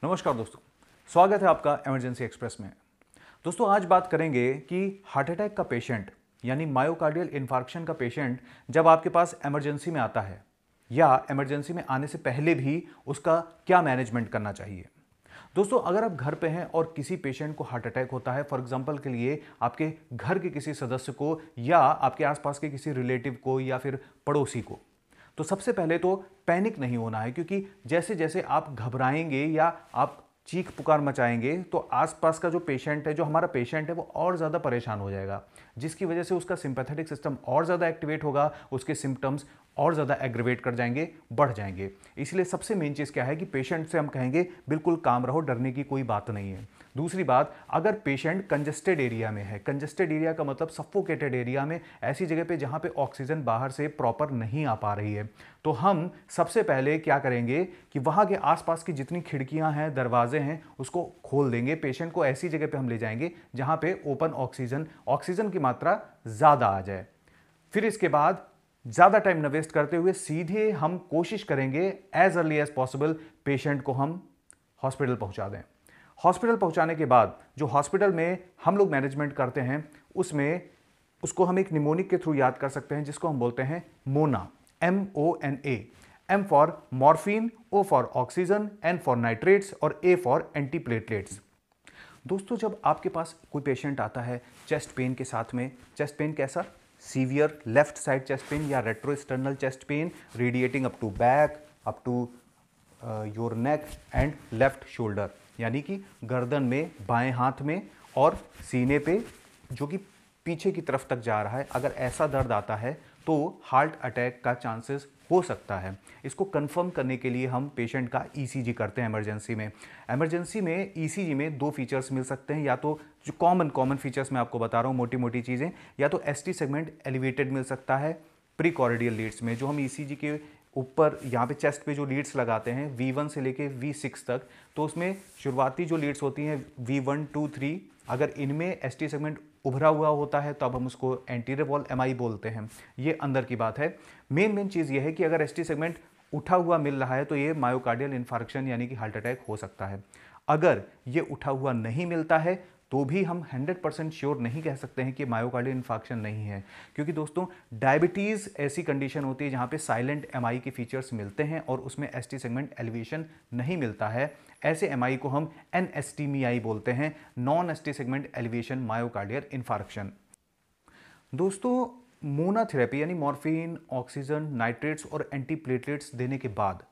नमस्कार दोस्तों, स्वागत है आपका इमरजेंसी एक्सप्रेस में। दोस्तों आज बात करेंगे कि हार्ट अटैक का पेशेंट यानी मायोकार्डियल इन्फार्क्शन का पेशेंट जब आपके पास इमरजेंसी में आता है या इमरजेंसी में आने से पहले भी उसका क्या मैनेजमेंट करना चाहिए। दोस्तों अगर आप घर पे हैं और किसी पेशेंट को हार्ट अटैक होता है, फॉर एग्जांपल के लिए आपके घर के किसी सदस्य को या आपके आसपास के किसी रिलेटिव को या फिर पड़ोसी को, तो सबसे पहले तो पैनिक नहीं होना है, क्योंकि जैसे जैसे आप घबराएंगे या आप चीख पुकार मचाएंगे तो आसपास का जो पेशेंट है, जो हमारा पेशेंट है, वो और ज़्यादा परेशान हो जाएगा, जिसकी वजह से उसका सिंपैथेटिक सिस्टम और ज़्यादा एक्टिवेट होगा, उसके सिम्टम्स और ज़्यादा एग्रीवेट कर जाएंगे, बढ़ जाएंगे। इसलिए सबसे मेन चीज़ क्या है कि पेशेंट से हम कहेंगे बिल्कुल काम रहो, डरने की कोई बात नहीं है। दूसरी बात, अगर पेशेंट कंजेस्टेड एरिया में है, कंजेस्टेड एरिया का मतलब सफोकेटेड एरिया में, ऐसी जगह पे जहाँ पे ऑक्सीजन बाहर से प्रॉपर नहीं आ पा रही है, तो हम सबसे पहले क्या करेंगे कि वहाँ के आसपास की जितनी खिड़कियाँ हैं, दरवाजे हैं, उसको खोल देंगे। पेशेंट को ऐसी जगह पे हम ले जाएंगे जहाँ पे ओपन ऑक्सीजन की मात्रा ज़्यादा आ जाए। फिर इसके बाद ज़्यादा टाइम न वेस्ट करते हुए सीधे हम कोशिश करेंगे as early as possible patient को हम हॉस्पिटल पहुँचा दें। हॉस्पिटल पहुंचाने के बाद जो हॉस्पिटल में हम लोग मैनेजमेंट करते हैं उसमें उसको हम एक निमोनिक के थ्रू याद कर सकते हैं, जिसको हम बोलते हैं Mona, MONA। M for morphine, O for oxygen, N for nitrates और A फॉर एंटीप्लेटलेट्स। दोस्तों जब आपके पास कोई पेशेंट आता है चेस्ट पेन के साथ में, चेस्ट पेन कैसा, severe left side chest pain या retrosternal chest pain radiating up to back, up to your neck and left shoulder, यानी कि गर्दन में, बाएं हाथ में और सीने पे, जो कि पीछे की तरफ तक जा रहा है, अगर ऐसा दर्द आता है तो हार्ट अटैक का चांसेस हो सकता है। इसको कंफर्म करने के लिए हम पेशेंट का ECG करते हैं इमरजेंसी में। इमरजेंसी में ECG में दो फीचर्स मिल सकते हैं, या तो जो कॉमन फीचर्स मैं आपको बता रहा हूँ, मोटी मोटी चीज़ें, या तो ST सेगमेंट एलिवेटेड मिल सकता है प्रीकॉर्डियल लीड्स में, जो हम ECG के ऊपर यहाँ पे चेस्ट पे जो लीड्स लगाते हैं V1 से लेके V6 तक, तो उसमें शुरुआती जो लीड्स होती हैं V1, 2, 3, अगर इनमें ST सेगमेंट उभरा हुआ होता है तो अब हम उसको एंटीरियर वॉल MI बोलते हैं। ये अंदर की बात है। मेन चीज़ ये है कि अगर ST सेगमेंट उठा हुआ मिल रहा है तो ये मायोकार्डियल इन्फार्क्शन यानी कि हार्ट अटैक हो सकता है। अगर ये उठा हुआ नहीं मिलता है तो भी हम 100% श्योर नहीं कह सकते हैं कि मायोकार्डियल इन्फार्क्शन नहीं है, क्योंकि दोस्तों डायबिटीज़ ऐसी कंडीशन होती है जहाँ पे साइलेंट MI के फीचर्स मिलते हैं और उसमें ST सेगमेंट एलिवेशन नहीं मिलता है। ऐसे MI को हम NSTMI बोलते हैं, non ST segment elevation myocardial infarction. दोस्तों मोनोथेरेपी यानी मॉर्फिन, ऑक्सीजन, नाइट्रेट्स और एंटीप्लेटलेट्स देने के बाद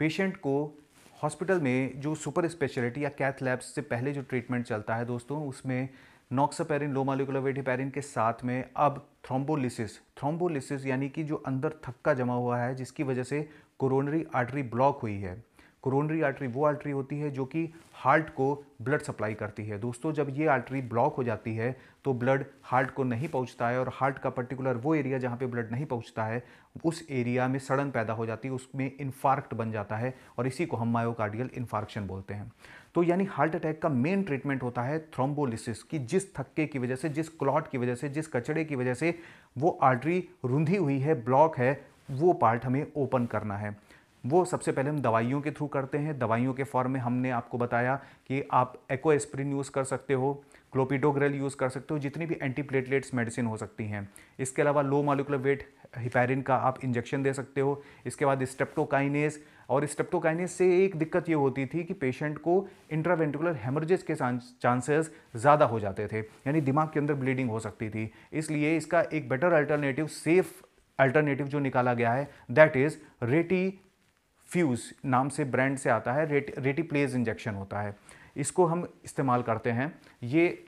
पेशेंट को हॉस्पिटल में जो सुपर स्पेशलिटी या कैथ लैब्स से पहले जो ट्रीटमेंट चलता है दोस्तों, उसमें नॉक्सापेरिन, लो मॉलिक्यूलर वेट हेपेरिन के साथ में अब थ्रोम्बोलिसिस यानी कि जो अंदर थक्का जमा हुआ है जिसकी वजह से कोरोनरी आर्टरी ब्लॉक हुई है। कोरोनरी आर्टरी वो आर्टरी होती है जो कि हार्ट को ब्लड सप्लाई करती है। दोस्तों जब ये आर्टरी ब्लॉक हो जाती है तो ब्लड हार्ट को नहीं पहुंचता है, और हार्ट का पर्टिकुलर वो एरिया जहाँ पे ब्लड नहीं पहुंचता है उस एरिया में सड़न पैदा हो जाती है, उसमें इन्फार्क्ट बन जाता है, और इसी को हम मायोकार्डियल इन्फार्क्शन बोलते हैं। तो यानी हार्ट अटैक का मेन ट्रीटमेंट होता है थ्रोम्बोलिसिस, की जिस थक्के की वजह से, जिस क्लॉट की वजह से, जिस कचड़े की वजह से वो आर्टरी रुंधी हुई है, ब्लॉक है, वो पार्ट हमें ओपन करना है। वो सबसे पहले हम दवाइयों के थ्रू करते हैं। दवाइयों के फॉर्म में हमने आपको बताया कि आप एकोएस्प्रिन यूज़ कर सकते हो, क्लोपिडोग्रेल यूज़ कर सकते हो, जितनी भी एंटीप्लेटलेट्स मेडिसिन हो सकती हैं। इसके अलावा लो मॉलिक्यूलर वेट हेपेरिन का आप इंजेक्शन दे सकते हो। इसके बाद स्ट्रेप्टोकाइनेस, और स्ट्रेप्टोकाइनेस से एक दिक्कत ये होती थी कि पेशेंट को इंट्रावेंट्रिकुलर हेमरेजेस के चांसेस ज़्यादा हो जाते थे, यानी दिमाग के अंदर ब्लीडिंग हो सकती थी। इसलिए इसका एक बेटर अल्टरनेटिव, सेफ अल्टरनेटिव जो निकाला गया है, दैट इज़ रेटीफ्यूज नाम से ब्रांड से आता है, रेटीप्लेज इंजेक्शन होता है। इसको हम इस्तेमाल करते हैं। ये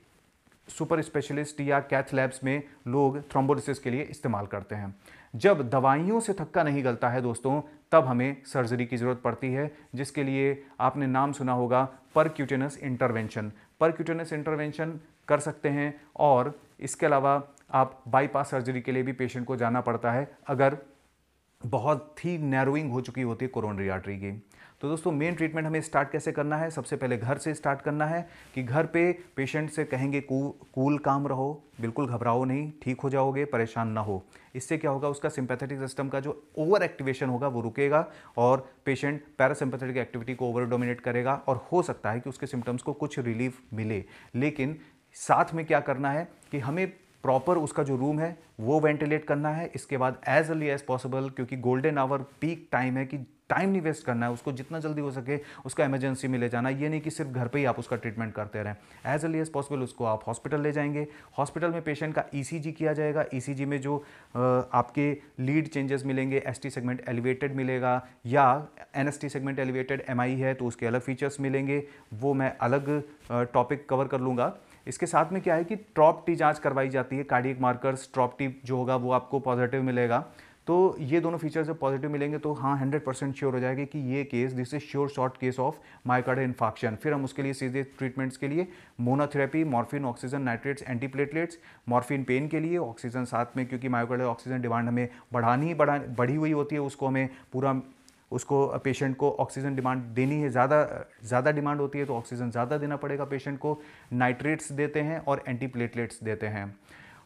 सुपर स्पेशलिस्ट या कैथ लैब्स में लोग थ्रोम्बोलिसिस के लिए इस्तेमाल करते हैं। जब दवाइयों से थक्का नहीं गलता है दोस्तों, तब हमें सर्जरी की ज़रूरत पड़ती है, जिसके लिए आपने नाम सुना होगा परक्यूटेनस इंटरवेंशन। परक्यूटेनस इंटरवेंशन कर सकते हैं, और इसके अलावा आप बाईपास सर्जरी के लिए भी पेशेंट को जाना पड़ता है अगर बहुत ही नैरोइंग हो चुकी होती है कोरोनरी आर्टरी की। तो दोस्तों मेन ट्रीटमेंट हमें स्टार्ट कैसे करना है, सबसे पहले घर से स्टार्ट करना है कि घर पे पेशेंट से कहेंगे कूल काम रहो, बिल्कुल घबराओ नहीं, ठीक हो जाओगे, परेशान ना हो। इससे क्या होगा, उसका सिंपैथेटिक सिस्टम का जो ओवर एक्टिवेशन होगा वो रुकेगा और पेशेंट पैरासिम्पैथेटिक एक्टिविटी को ओवर डोमिनेट करेगा और हो सकता है कि उसके सिम्टम्स को कुछ रिलीफ मिले। लेकिन साथ में क्या करना है कि हमें प्रॉपर उसका जो रूम है वो वेंटिलेट करना है। इसके बाद एज अर्ली एज पॉसिबल, क्योंकि गोल्डन आवर पीक टाइम है कि टाइम नहीं वेस्ट करना है, उसको जितना जल्दी हो सके उसका इमरजेंसी में ले जाना। ये नहीं कि सिर्फ घर पे ही आप उसका ट्रीटमेंट करते रहें। एज अर्ली एज पॉसिबल उसको आप हॉस्पिटल ले जाएंगे। हॉस्पिटल में पेशेंट का ईसीजी किया जाएगा। ईसीजी में जो आपके लीड चेंजेस मिलेंगे, एसटी सेगमेंट एलिवेटेड मिलेगा या एनएसटी सेगमेंट एलिवेटेड एमआई है तो उसके अलग फीचर्स मिलेंगे, वो मैं अलग टॉपिक कवर कर लूँगा। इसके साथ में क्या है कि ट्रॉप टी जांच करवाई जाती है, कार्डियक मार्कर्स ट्रॉप टी जो होगा वो आपको पॉजिटिव मिलेगा। तो ये दोनों फीचर्स जब पॉजिटिव मिलेंगे तो हाँ 100% श्योर हो जाएगा कि ये case, this is sure short case of myocardial infarction. फिर हम उसके लिए सीधे ट्रीटमेंट्स के लिए monotherapy, morphine, oxygen, nitrates, antiplatelets. Morphine pain के लिए, ऑक्सीजन साथ में, क्योंकि मायोकार्डियल ऑक्सीजन डिमांड हमें बढ़ी हुई होती है, उसको हमें पूरा उसको पेशेंट को ऑक्सीजन डिमांड देनी है, ज़्यादा डिमांड होती है तो ऑक्सीजन ज़्यादा देना पड़ेगा पेशेंट को। नाइट्रेट्स देते हैं और एंटीप्लेटलेट्स देते हैं।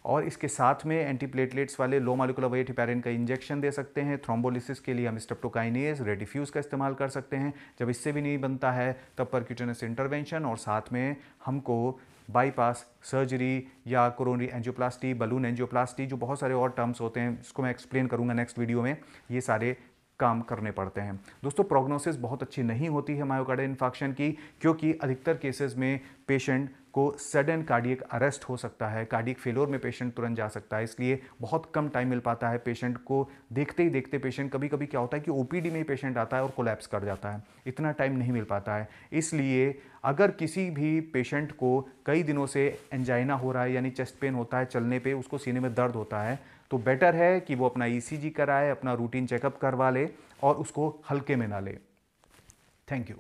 और इसके साथ में एंटीप्लेटलेट्स वाले लो मॉलिक्यूलर वेट हेपेरिन का इंजेक्शन दे सकते हैं। थ्रोम्बोलिसिस के लिए हम स्ट्रेप्टोकाइनेज, रेडिफ्यूज का इस्तेमाल कर सकते हैं। जब इससे भी नहीं बनता है तब परक्यूटेनस इंटरवेंशन, और साथ में हमको बाईपास सर्जरी या कोरोनरी एंजियोप्लास्टी, बलून एंजियोप्लास्टी, जो बहुत सारे और टर्म्स होते हैं, इसको मैं एक्सप्लेन करूंगा नेक्स्ट वीडियो में, ये सारे काम करने पड़ते हैं। दोस्तों प्रोग्नोसिस बहुत अच्छी नहीं होती है मायोकार्डियल इन्फार्क्शन की, क्योंकि अधिकतर केसेस में पेशेंट को सडन कार्डियक अरेस्ट हो सकता है, कार्डियक फेलोर में पेशेंट तुरंत जा सकता है, इसलिए बहुत कम टाइम मिल पाता है पेशेंट को। देखते ही देखते पेशेंट, कभी कभी क्या होता है कि ओपीडी में ही पेशेंट आता है और कोलैप्स कर जाता है, इतना टाइम नहीं मिल पाता है। इसलिए अगर किसी भी पेशेंट को कई दिनों से एंजाइना हो रहा है, यानी चेस्ट पेन होता है, चलने पे उसको सीने में दर्द होता है, तो बेटर है कि वो अपना ईसीजी कराए, अपना रूटीन चेकअप करवा ले और उसको हल्के में ना ले। Thank you.